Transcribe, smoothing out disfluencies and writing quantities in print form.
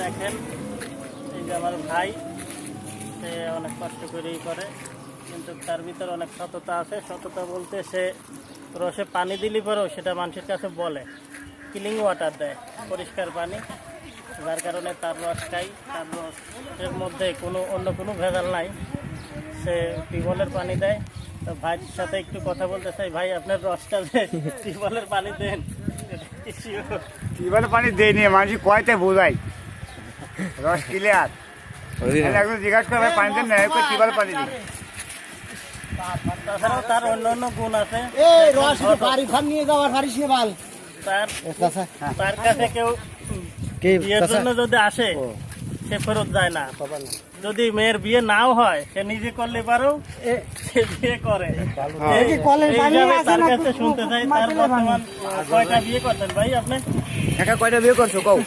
দেখেন এই যে আমার ভাই, সে অনেক কষ্ট করেই করে, কিন্তু তার ভিতরে অনেক সততা আছে। সততা বলতে সে রসে পানি দিলে পরেও সেটা মানুষের কাছে বলে, ক্লিন ওয়াটার দেয়, পরিষ্কার পানি, যার কারণে তার রস খাই। তার রসের মধ্যে অন্য কোনো ভেজাল নাই। সে টিউবওয়েলের পানি দেয়। তো ভাইয়ের সাথে একটু কথা বলতে চাই। ভাই, আপনার রসটা টিউবওয়েলের পানি দেন? টিউবওয়েলের পানি দেয়নি, মানুষ কয়তে বোঝাই রস ক্লিয়ার। একদম জিজ্ঞাসা করে ভাই পানি দেন না, টিউবওয়েলের পানি দিই। তাছাড়াও তার অন্য অন্য গুণ আছে। তার কাছে কেউ বিয়ের জন্য যদি আসে, সে ফেরত যায় না। যদি মেয়ের বিয়ে নাও হয়, সে নিজে করলে পারেও সে বিয়ে করে। তার কাছে শুনতে চাই, তার বর্তমান কয়টা বিয়ে করছেন ভাই আপনি? কয়টা বিয়ে করছো কও?